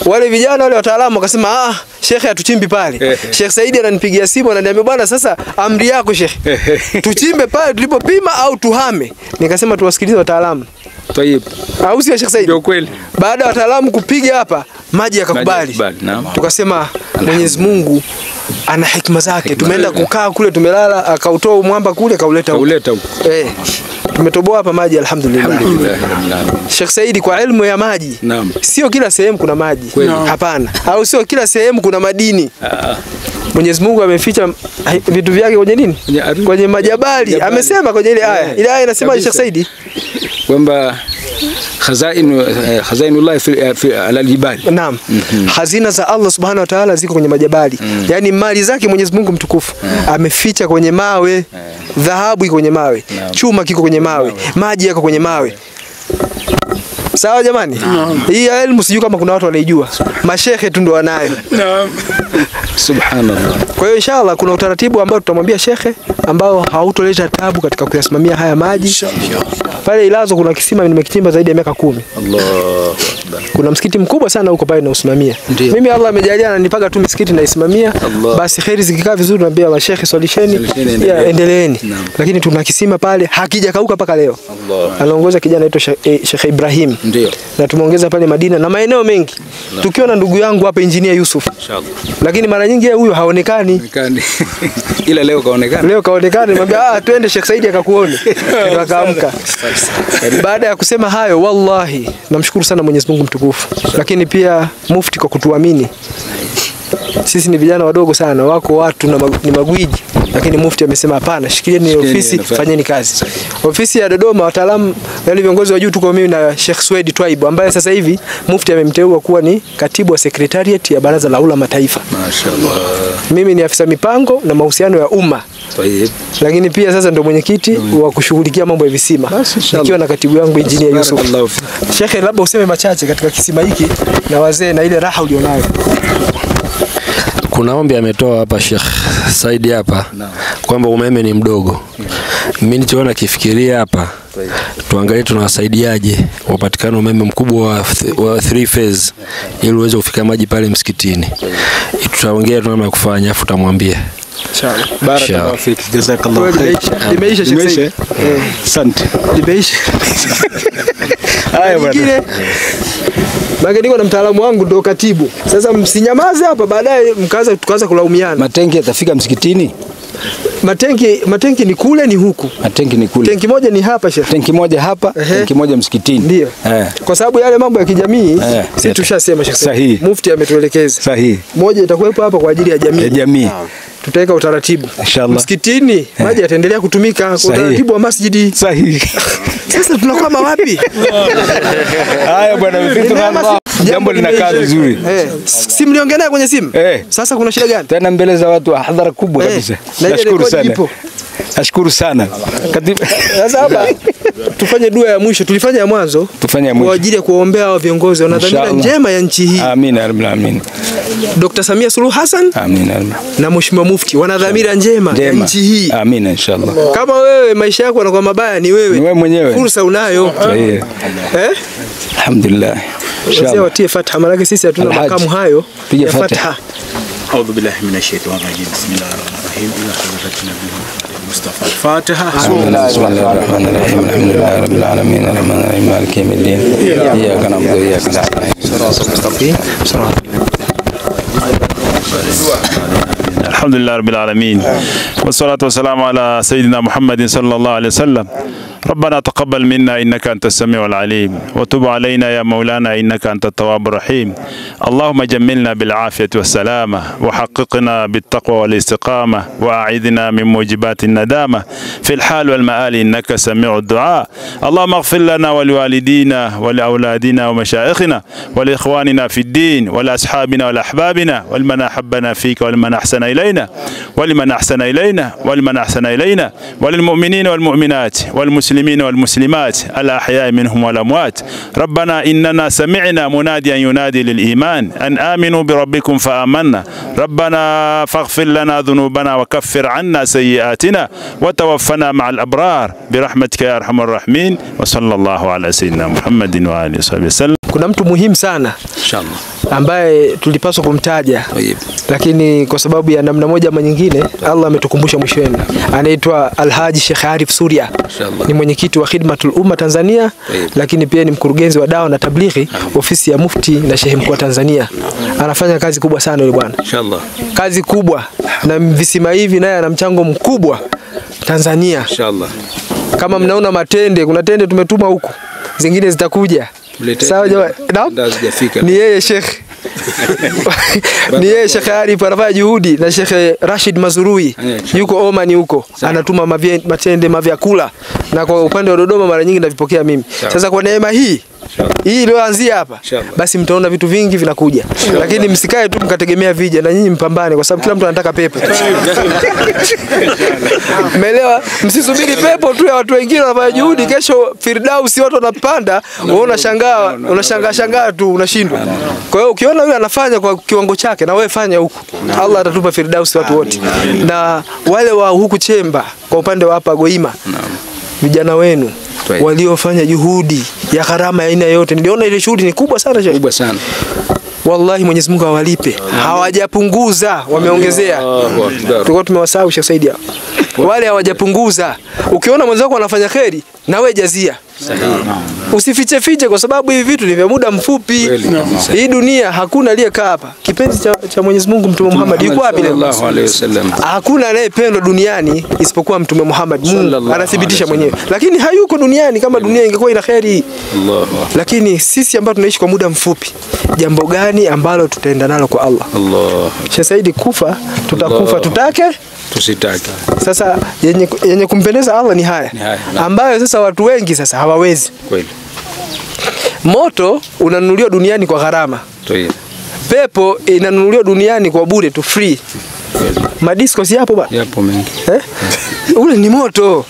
B: wale vijana wale wataalamu wakasema shekhe atuchimbi pale. Sheikh Saidi ananipigia simu ananiambia bwana, sasa amri yako shekhe, tuchimbe pale tulipopima au tuhame? Nikasema tuwasikilize wataalamu. Tayeb. Au sio Sheikh Said? Ndio kweli. Baada ya wataalamu kupiga hapa, maji yakakubali. Tukasema Mwenyezi Mungu ana hikma zake. Tumeenda kukaa kule, tumelala, akautoa mwamba kule, kauleta huko. Tumetoboa hapa maji alhamdulillah. Sheikh Said kwa elimu ya maji. Sio kila sehemu kuna maji. Hapana. Au sio kila sehemu kuna madini. Mwenyezi Mungu ameficha vitu vyake kwenye nini? Kwenye majabali. Amesema kwenye ile aya. Ile aya inasema Sheikh Said kwamba khazainullah fi al-jibal. Naam. Hazina za Allah Subhanahu wa Ta'ala ziko kwenye majabali. Yaani mali zake Mwenyezi Mungu mtukufu ameficha kwenye mawe. Dhahabu iko kwenye mawe. Chuma kiko kwenye mawe. Maji yako kwenye mawe. Sawa jamani? Hii elimu sijui kama kuna watu wanaijua. Mashehe tu ndio wanayo. Naam. Subhanallah. Kwa hiyo inshallah kuna utaratibu ambao tutamwambia shekhe ambao hautoleta tabu katika kuyasimamia haya maji. Pale Ilazo kuna kisima nimekichimba zaidi ya miaka 10. Allahu Akbar. Kuna msikiti mkubwa sana huko pale na usimamia. Mimi Allah amejalia ananipaga tu msikiti na isimamia. Basi khairi zikikaa vizuri naambia mashehe solisheni, endeleeni. Lakini tuna kisima pale hakijakauka mpaka leo. Anaongoza kijana anaitwa Sheikh Ibrahim. Ndio. Na tumeongeza pale Madina na maeneo mengi. Tukiwa na ndugu yangu hapa Engineer Yusuf. Inshallah. Lakini mara nyingi huyo haonekani. Ila leo kaonekana. Leo kaonekana, nimwambia twende Sheikh Saidi akakuone. Akaamka. Baada ya kusema hayo, wallahi namshukuru sana Mwenyezi Mungu mtukufu. Lakini pia mufti kwa kutuamini. Sisi ni vijana wadogo sana, wako watu ni magwiji, lakini mufti amesema hapana, shikilieni ofisi, fanyeni kazi. Ofisi ya Dodoma wataalamu, yani viongozi wa juu, tuko mimi na Sheikh Swedi Twaibu ambaye sasa hivi mufti amemteua kuwa ni katibu wa secretariat ya Baraza la Ulama Taifa. Mashaallah. Mimi ni afisa mipango na mahusiano ya umma. Lakini pia sasa ndio mwenyekiti wa kushughulikia mambo ya visima. Nikiwa na katibu yangu Engineer Yusuf. Sheikh, labda useme machache katika kisima hiki na wazee na ile raha ulionayo.
D: Kuna ombi ametoa hapa Sheikh Saidi hapa kwamba umeme ni mdogo. Mimi nilichoona kifikiria hapa, tuangalie tunawasaidiaje wapatikane umeme mkubwa wa 3 phase ili uweze kufika maji pale msikitini. Tutaongea namna ya kufanya afu tutamwambia. Inshallah. Barakallahu fiki. Jazakallahu khair. Limeisha Sheikh Said. Asante. Limeisha. Haya bwana.
B: Maana niko na mtaalamu wangu ndo katibu. Sasa msinyamaze hapa, baadaye tukaanza kulaumiana.
C: Matenki yatafika msikitini?
B: Matenki ni kule ni huku.
C: Matenki ni kule.
B: Tenki moja ni hapa Sheikh.
C: Tenki moja hapa, tenki moja msikitini.
B: Ndio. Kwa sababu yale mambo ya kijamii sisi tushasema Sheikh. Sahihi. Mufti ametuelekeza. Sahihi. Moja itakuwepo hapa kwa ajili ya jamii. Ya jamii. Tutaweka utaratibu. Inshallah. Msikitini maji yataendelea kutumika kwa utaratibu wa masjidi. Sahihi. Sasa tunakwama wapi?
C: Haya bwana, jambo linakaa vizuri.
B: Si mliongelea kwenye simu? Sasa kuna shida gani?
C: Tena mbele za watu wa hadhara kubwa kabisa. Nashukuru sana. Nashukuru sana.
B: Sasa hapa tufanye dua ya mwisho, tulifanya ya mwanzo,
C: tufanye ya mwisho
B: kwa ajili ya kuombea hao viongozi wana dhamira njema ya nchi hii.
C: Amin ya rabbal alamin.
B: Dr. Samia Suluhu Hassan,
C: amin,
B: na Mheshimiwa Mufti wana dhamira njema ya nchi hii.
C: Amin inshallah.
B: Kama wewe maisha yako yanakuwa mabaya, ni wewe
C: mwenyewe.
B: Fursa unayo.
C: Alhamdulillah.
B: Inshallah. Watie fatha, maana sisi hatuna makamu hayo.
C: Piga fatha.
G: A'udhu billahi minash shaitani rajim. Bismillahirrahmanirrahim. Ila hadratin nabiy Mustafa. Fatiha.
C: Bismillahirrahmanirrahim. Alhamdulillahi rabbil alamin. Arrahmanir rahim. Maliki yawmiddin. Iyyaka na'budu wa iyyaka nasta'in. Siratal mustaqim.
H: Alhamdulillah rabbil alamin. Wassalatu wassalamu ala sayyidina Muhammadin sallallahu alaihi wasallam. ربنا تقبل منا إنك أنت السميع العليم وتب علينا يا مولانا إنك أنت التواب الرحيم. اللهم جملنا بالعافية والسلامة وحققنا بالتقوى والاستقامة وأعذنا من موجبات الندامة في الحال والمآل إنك سميع الدعاء. اللهم اغفر لنا ولوالدينا ولأولادنا ومشايخنا ولإخواننا في الدين ولأصحابنا ولأحبابنا ولمن أحبنا فيك ولمن أحسن إلينا وللمؤمنين والمؤمنات والمسلمين والمسلمات الأحياء منهم والأموات. ربنا إننا سمعنا مناديا ينادي للإيمان أن آمنوا بربكم فآمنا. ربنا فاغفر لنا ذنوبنا وكفر عنا سيئاتنا وتوفنا مع الأبرار برحمتك يا أرحم الراحمين. وصلى الله على سيدنا محمد وآله وصحبه وسلم.
B: Kuna mtu muhimu sana
C: inshallah
B: ambaye tulipaswa kumtaja, lakini kwa sababu ya namna moja ama nyingine Allah ametukumbusha mwishoni. Anaitwa Alhaji Sheikh Arif Suria, ni mwenyekiti wa Khidmatul Umma Tanzania, lakini pia ni mkurugenzi wa dawa na tablighi ofisi ya Mufti na Sheikh Mkuu wa Tanzania. Anafanya kazi kubwa sana yule bwana,
C: inshallah,
B: kazi kubwa, na visima hivi naye ana mchango mkubwa Tanzania,
C: inshallah.
B: Kama mnaona matende, kuna tende tumetuma huko, zingine zitakuja. Sawa jamani, ni yeye Sheikh ni yeye Sheikh Arif anafanya juhudi na Sheikh Rashid Mazurui yuko Oman huko, anatuma matende mavyakula, na kwa upande wa Dodoma mara nyingi navipokea mimi. Sasa kwa neema hii iliyoanzia hapa, basi mtaona vitu vingi vinakuja, lakini msikae tu mkategemea vija, na nyinyi mpambane, kwa sababu kila mtu anataka pepo. Umeelewa? Msisubiri pepo tu ya watu wengine wanafanya juhudi, kesho Firdausi watu wanapanda, wewe unashangaa tu unashindwa. Kwa hiyo ukiona yule anafanya kwa kiwango chake, na wewe fanya huko, Allah atatupa Firdausi watu wote. Na wale wa huku Chemba kwa upande wa hapa Goima, vijana wenu waliofanya juhudi ya gharama ya aina yote, niliona ile shughuli ni kubwa sana,
C: kubwa sana.
B: Wallahi Mwenyezi Mungu awalipe. Hawajapunguza, wameongezea. Tulikuwa tumewasahau Sheikh Said hao. Wale hawajapunguza. Ukiona mwenzako anafanya kheri, na wewe jazia. Usifiche fiche, kwa sababu hivi vitu ni vya muda mfupi. Hii dunia hakuna aliyekaa hapa. Kipenzi cha Mwenyezi Mungu Mtume Muhammad yuko wapi leo?
C: Sallallahu alayhi wasallam.
B: Hakuna anayependwa duniani isipokuwa Mtume Muhammad. Mungu anathibitisha mwenyewe. Lakini hayuko duniani kama dunia ingekuwa ina kheri. Lakini sisi ambao tunaishi kwa muda mfupi, jambo gani ambalo tutaenda nalo kwa Allah? Sheikh Said, kufa tutakufa, tutake
C: tusitake.
B: Sasa yenye kumpendeza Allah ni haya, ambayo sasa watu wengi sasa hawawezi.
C: Kweli.
B: Moto unanunuliwa duniani kwa gharama. Pepo inanunuliwa duniani kwa bure tu, free. Madisco si hapo bwana?
C: Yapo mengi.
B: Ule ni moto.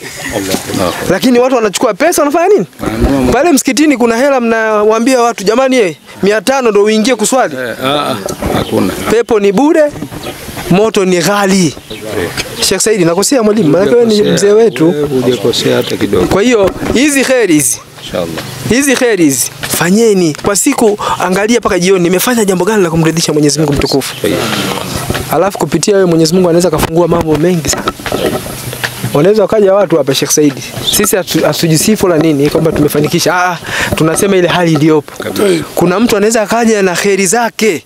B: Lakini watu wanachukua pesa, wanafanya nini? Pale msikitini kuna hela, mnawaambia watu jamani 500 ndio uingie kuswali.
C: Hakuna.
B: Pepo ni bure, moto ni ghali. Sheikh Said, nakosea mwalimu? Maana wewe ni mzee wetu.
C: Hujakosea hata kidogo.
B: Kwa hiyo hizi kheri hizi, inshallah, hizi kheri hizi fanyeni kwa siku, angalia paka jioni nimefanya jambo gani la kumridhisha Mwenyezi Mungu mtukufu. Alafu kupitia wewe Mwenyezi Mungu anaweza kufungua mambo mengi sana. Wanaweza wakaja watu hapa Sheikh Said, sisi hatujisifu la nini kwamba tumefanikisha. Tunasema ile hali iliyopo. Kuna mtu anaweza akaja na kheri zake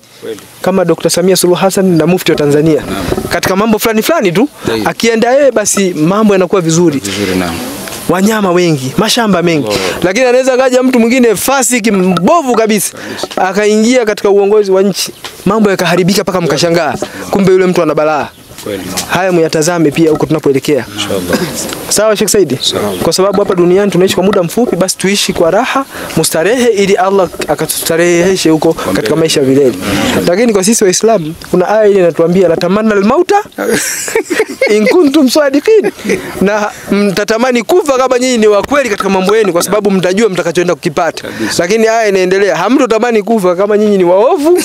B: kama Dr. Samia Suluhu Hassan na Mufti wa Tanzania katika mambo fulani tu, akienda yeye basi mambo yanakuwa vizuri. Wanyama wengi, mashamba mengi. Lakini anaweza kaja mtu mwingine fasiki mbovu kabisa, akaingia katika uongozi wa nchi, mambo yakaharibika paka mkashangaa, kumbe yule mtu ana balaa. Haya myatazame pia huko tunapoelekea. Inshallah. Sawa Sheikh Said? Kwa sababu hapa duniani tunaishi kwa muda mfupi, basi tuishi kwa raha, mustarehe, ili Allah akatustareheshe huko katika maisha vilele. Lakini kwa sisi Waislamu kuna aya ile inatuambia la tamanna al-mauta in kuntum sadiqin, na mtatamani kufa kama nyinyi ni wa kweli katika mambo yenu, kwa sababu mtajua mtakachoenda kukipata. Lakini aya inaendelea, hamtotamani kufa kama nyinyi ni waovu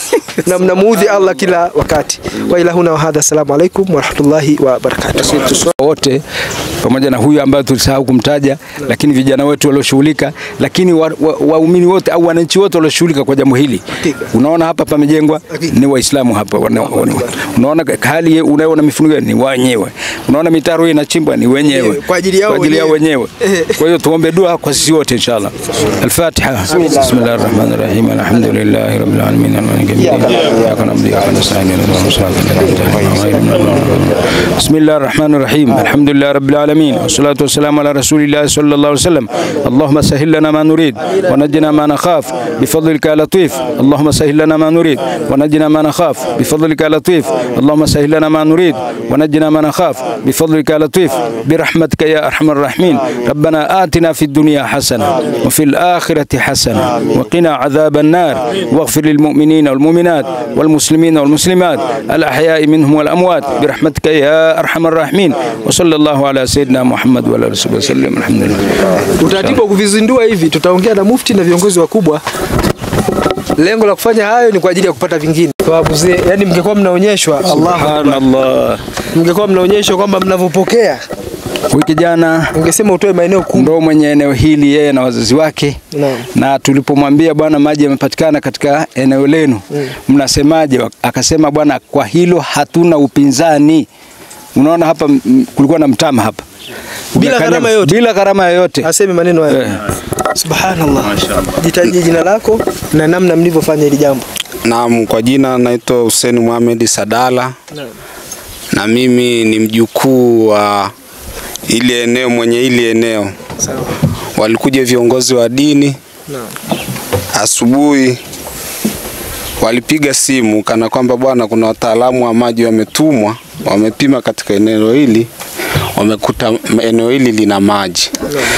B: na mnamuudhi Allah kila wakati. Wa ilahuna wa hadha, assalamu alaykum wa rahmatullahi wa barakatuh.
C: Wote pamoja na huyu ambaye tulisahau kumtaja, lakini vijana wetu walioshughulika, lakini waumini wote au wananchi wote walioshughulika kwa jambo hili. Unaona hapa pamejengwa ni Waislamu hapa. Unaona hali unaona mifugo ni wenyewe. Unaona mitaro inachimbwa ni wenyewe. Kwa ajili yao wenyewe. Kwa hiyo tuombe dua kwa sisi wote inshallah. Al-Fatiha. Bismillahirrahmanirrahim. Alhamdulillahirabbil alamin. Arrahmanirrahim. بسم الله الرحمن الرحيم الحمد لله رب العالمين والصلاة والسلام على رسول الله صلى الله عليه وسلم اللهم سهل لنا ما نريد ونجنا ما نخاف بفضلك يا لطيف اللهم سهل لنا ما نريد ونجنا ما نخاف بفضلك يا لطيف اللهم سهل لنا ما نريد ونجنا ما نخاف بفضلك يا لطيف برحمتك يا أرحم الراحمين ربنا آتنا في الدنيا حسنة وفي الآخرة حسنة وقنا عذاب النار واغفر للمؤمنين والمؤمنات والمسلمين والمسلمات الأحياء منهم والأموات برحمتك يا أرحم الراحمين وصلى الله على سيدنا محمد وعلى آله وسلم الحمد لله.
B: Utaratibu kuvizindua hivi tutaongea na mufti na viongozi wakubwa. Lengo la kufanya hayo ni kwa ajili ya kupata vingine. Sababu yani mngekuwa mnaonyeshwa
C: Allah.
B: Mngekuwa mnaonyeshwa kwamba mnavopokea.
C: Wiki jana
B: ungesema utoe maeneo kumi.
C: Ndio mwenye eneo hili yeye na wazazi wake. Na tulipomwambia bwana maji yamepatikana katika eneo lenu. Mnasemaje? Akasema bwana kwa hilo hatuna upinzani. Unaona hapa kulikuwa na mtama hapa.
B: Bila gharama yoyote.
C: Bila gharama yoyote.
B: Aseme maneno hayo. Subhanallah. Jitaje jina lako na namna mlivyofanya hili jambo.
I: Naam, kwa jina naitwa Hussein Mohamed Sadala. Na mimi ni mjukuu wa ile eneo mwenye ile eneo. Sawa. Walikuja viongozi wa dini. Asubuhi walipiga simu kana kwamba bwana kuna wataalamu wa maji wametumwa, wamepima katika eneo hili, wamekuta eneo hili lina maji.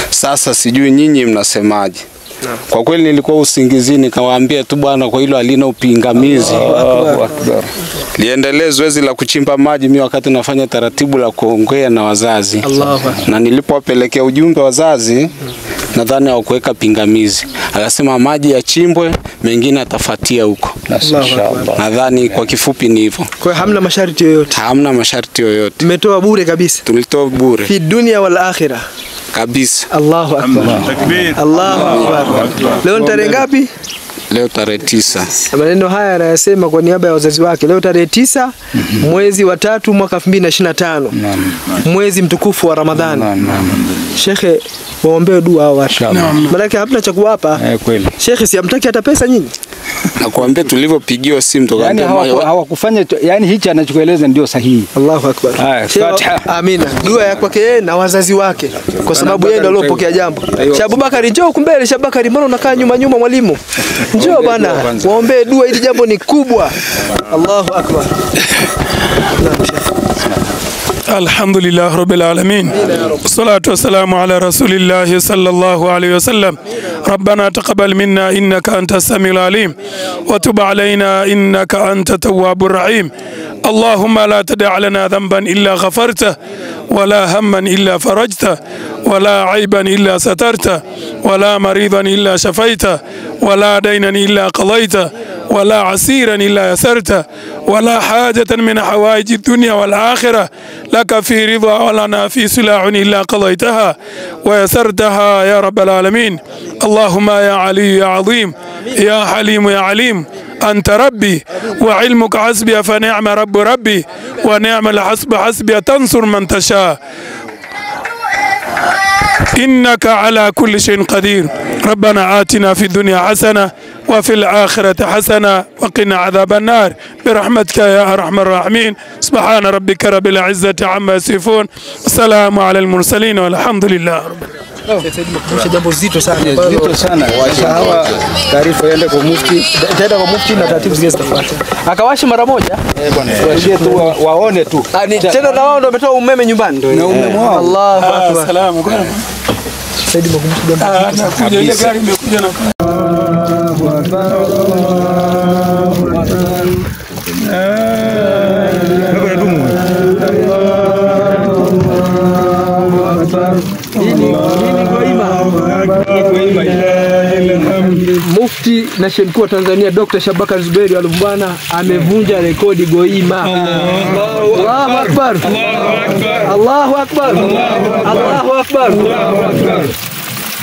I: Sasa sijui nyinyi mnasemaje. Kwa kweli nilikuwa usingizini kawaambia tu bwana kwa hilo halina upingamizi. Liendelee zoezi la kuchimba maji mimi wakati nafanya taratibu la kuongea na wazazi. Na nilipowapelekea ujumbe wazazi nadhani hawakuweka pingamizi. Akasema maji yachimbwe mengine atafuatia huko. Nadhani kwa kifupi ni hivyo.
B: Kwa hiyo hamna masharti yoyote.
I: Hamna masharti yoyote.
B: Mmetoa bure kabisa.
I: Tulitoa bure.
B: Fi dunia wal akhirah.
I: Kabisa.
B: Allahu akbar.
H: Takbir.
B: Allahu akbar. Leo tarehe ngapi?
I: Leo tarehe 9.
B: Maneno haya anayasema kwa niaba ya wazazi wake. Leo tarehe 9 mwezi wa 3 mwaka 2025. Mwezi mtukufu wa Ramadhani. Shekhe waombee dua hao watu. Maana hapana cha kuwapa.
C: Kweli.
B: Shekhe si amtaki hata pesa nyinyi.
I: Nakuambia tulivyopigiwa simu
C: yani hawakufanya yani hichi anachokueleza ndio sahihi.
B: Allahu akbar.
C: Fatiha.
B: Amina. Dua ya kwake yeye na wazazi wake kwa sababu yeye ndio aliyopokea jambo. Shabubakari njoo kumbele Shabubakari mbona unakaa nyuma mwalimu? Njoo bana. Waombee dua ili jambo ni kubwa. Allahu akbar.
F: الحمد لله رب العالمين والصلاة والسلام على رسول الله صلى الله عليه وسلم ربنا تقبل منا إنك أنت السميع العليم وتب علينا إنك أنت التواب الرحيم اللهم لا تدع لنا ذنبا إلا غفرته ولا هما إلا فرجته ولا عيبا إلا سترته ولا مريضا إلا شفيته ولا دينا إلا قضيته ولا عسيرا إلا يسرته ولا حاجة من حوائج الدنيا والآخرة لك في رضا ولنا في صلاح إلا قضيتها ويسرتها يا رب العالمين اللهم يا علي يا عظيم يا حليم يا عليم أنت ربي وعلمك حسبي فنعم رب ربي ونعم الحسب حسبي تنصر من تشاء إنك على كل شيء قدير ربنا آتنا في الدنيا حسنة وفي الآخرة حسنة وقنا عذاب النار برحمتك يا أرحم الراحمين سبحان ربك رب العزة عما يصفون السلام على المرسلين والحمد لله رب
B: jambo zito sana.
C: Zito sana. Hawa taarifa iende kwa mufti.
B: Itaenda kwa mufti na taratibu zingine zitafuata. Akawashi mara moja.
C: Bwana. Tuachie tu waone tu.
B: Tena na wao ndio wametoa umeme nyumbani.
C: Na umeme wao.
B: Allahu akbar.
F: Salamu kwa.
B: Saidi mkumbuka jambo.
F: Nakuja ile gari imekuja na
B: Mufti na Sheikh Mkuu wa Tanzania Dr. Shabakar Zuberi Al-Bwana amevunja rekodi Goima. Allahu akbar. Allahu akbar. Allahu akbar.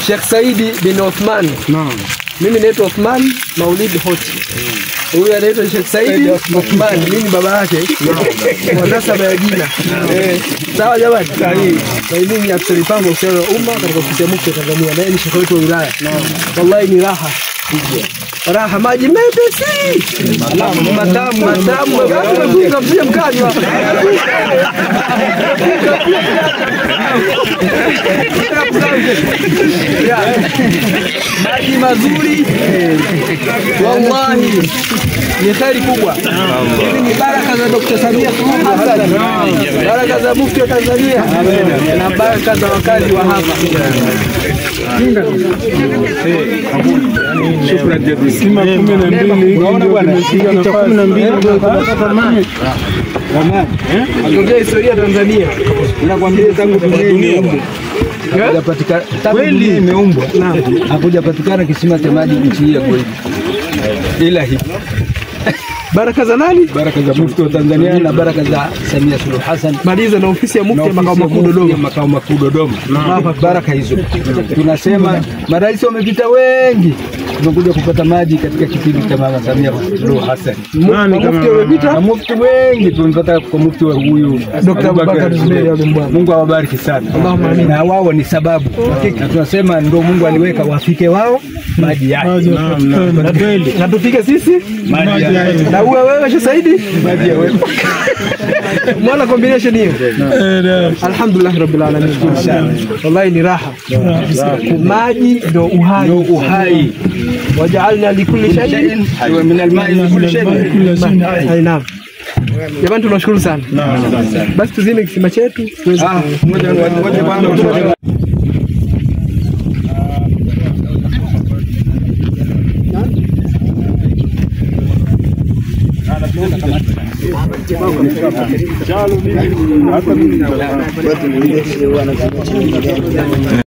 B: Sheikh Saidi bin Othman. Naam. Mimi naitwa Othman Maulid Hoti. Huyu anaitwa Sheikh Saidi Othman, mimi baba yake. Kwa nasaba ya jina. Sawa jamani? Sahihi. Na mimi ya Mpango Ushauri wa Umma katika ofisi ya Mufti wa Tanzania. Na ni Sheikh wetu wa wilaya. Wallahi ni raha Raha maji mepesi. Matamu matamu. Unafunga pia mkanywa. Maji mazuri. Wallahi ni kheri kubwa. Hizi ni baraka za Dr. Samia Suluhu Hassan. Baraka za Mufti wa Tanzania. Na baraka za wakazi wa hapa.
F: Shukrani jadi. Sima 12 unaona bwana, cha 12 ndio tunapata maji.
B: Ongea historia Tanzania.
J: Nakwambia tangu dunia hakujapatikana, kweli imeumbwa, hakujapatikana kisima cha maji nchi hii ya kweli, ila hii
B: baraka za nani?
J: Baraka za Mufti wa Tanzania na baraka za Samia Suluhu Hassan.
B: Maliza na ofisi ya Mufti makao makuu Dodoma.
J: Makao makuu Dodoma. Baraka hizo tunasema marais wamepita wengi, tumekuja kupata maji katika kipindi cha Mama Samia Suluhu Hassan.
B: Mufti wamepita,
J: Mufti wengi tumepata kwa Mufti wa huyu
B: Dr. Abubakar Zuberi.
J: Mungu awabariki sana.
B: Allahumma amin.
J: Na wao ni sababu. Na tunasema ndio Mungu aliweka wafike wao maji yake.
B: Na kweli. Na tufike sisi
J: maji yake.
B: Na wewe Sheikh Saidi maji ya wewe. Mwana combination hiyo. Alhamdulillah rabbil alamin. Wallahi ni raha. Maji ndio uhai.
J: Ndio uhai.
B: Waja'alna likulli shay'in
J: wa min al-ma'i likulli shay'in.
B: Naam. Jamani tunashukuru sana. Basi tuzime kisima chetu tuweze
J: moja bwana.